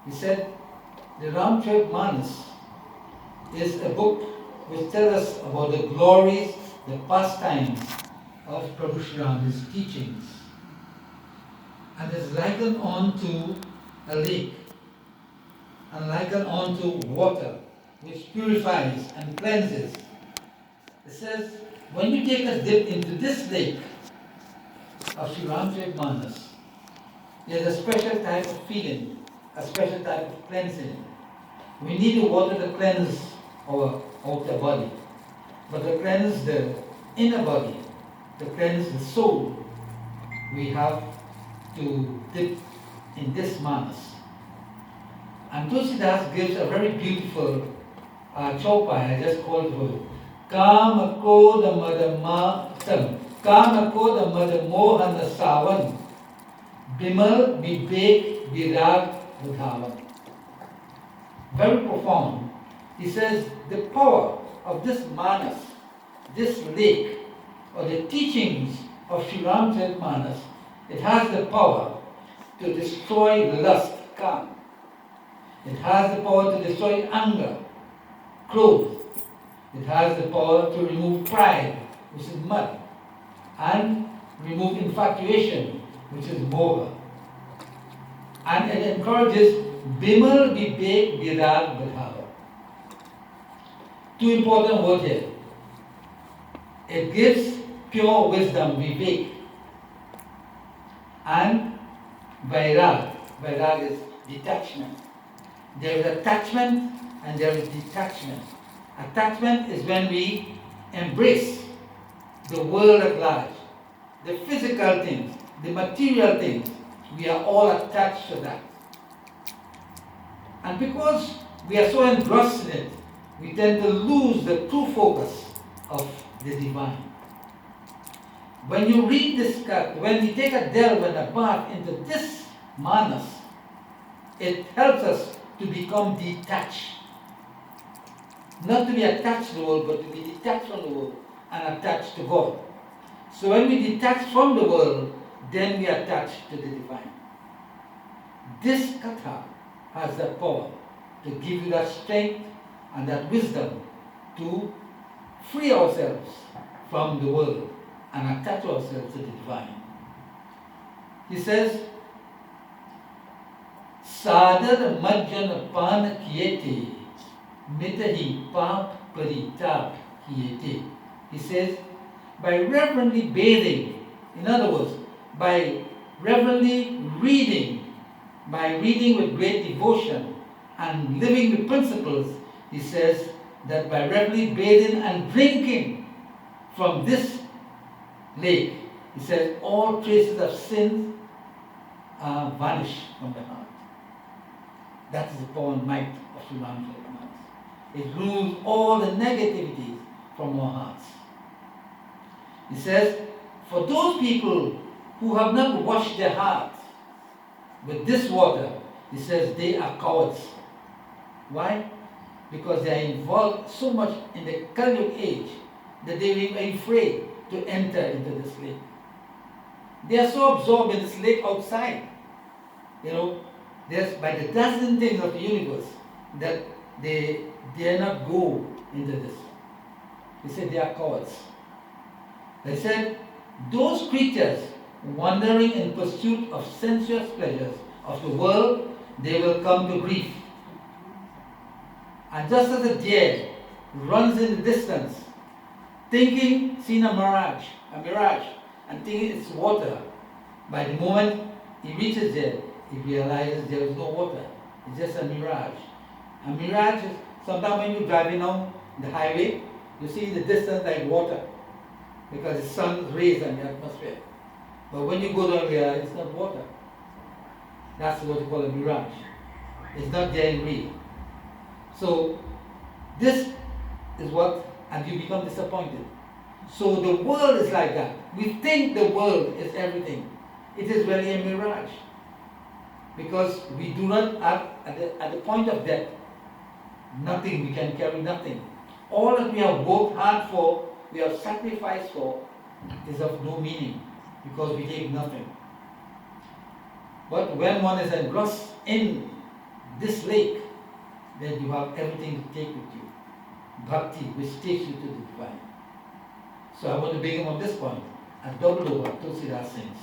He said, the Manas is a book which tells us about the glories, the pastimes of Prabhu Shri Ram, his teachings. And it's likened on to a lake, and likened on to water, which purifies and cleanses. It says, when you take a dip into this lake of Sri Manas, there's a special type of feeling, a special type of cleansing. We need the water to cleanse our outer body, but to cleanse the inner body, to cleanse the soul, we have to dip in this manas. And Tulsidas gives a very beautiful chaupai, I just called her. Kama koda madamatam, Kama koda madamohana savan, Bimal vivek virag udhavan. Very profound. He says the power of this manas, this lake, or the teachings of Sri Manas, it has the power to destroy lust, kam. It has the power to destroy anger, clothes. It has the power to remove pride, which is mud, and remove infatuation, which is moha. And it encourages Bimal Vivek Virag Vidhava. Two important words here. It gives pure wisdom, Vivek, and Vairag. Vairag is detachment. There is attachment and there is detachment. Attachment is when we embrace the world at large, the physical things, the material things. We are all attached to that. And because we are so engrossed in it, we tend to lose the true focus of the divine. When you read this, when we take a delve and a bath into this manas, it helps us to become detached. Not to be attached to the world, but to be detached from the world and attached to God. So when we detach from the world, then we attach to the divine. This katha has the power to give you that strength and that wisdom to free ourselves from the world and attach ourselves to the divine. He says, Sadar Majjan Pan Kiyete Mitahi Pap Paritap Kiyete. He says, by reverently bathing, in other words, by reverently reading, by reading with great devotion and living the principles, he says that by reverently bathing and drinking from this lake, he says all traces of sin vanish from the heart. That is the power and might of Sri Ram. It removes all the negativities from our hearts. He says, for those people who have not washed their hearts with this water, he says they are cowards. Why? Because they are involved so much in the Kali age that they are afraid to enter into this lake. They are so absorbed in this lake outside. There's by the dozen things of the universe that they dare not go into this. He said they are cowards. They said, those creatures wandering in pursuit of sensuous pleasures of the world, they will come to grief. And just as a deer runs in the distance, thinking, seeing a mirage, and thinking it's water, by the moment he reaches there, he realizes there is no water. It's just a mirage. A mirage is, sometimes when you're driving down the highway, you see in the distance like water, because the sun rays on the atmosphere. But when you go down there, it's not water. That's what you call a mirage. It's not there in real. So this is what, and you become disappointed. So the world is like that. We think the world is everything. It is really a mirage. Because we do not have, at the point of death, nothing, we can carry nothing. All that we have worked hard for, we have sacrificed for, is of no meaning, because we take nothing. But when one is engrossed in this lake, then you have everything to take with you. Bhakti, which takes you to the divine. So I want to begin on this point. A double over Tulsidas sings.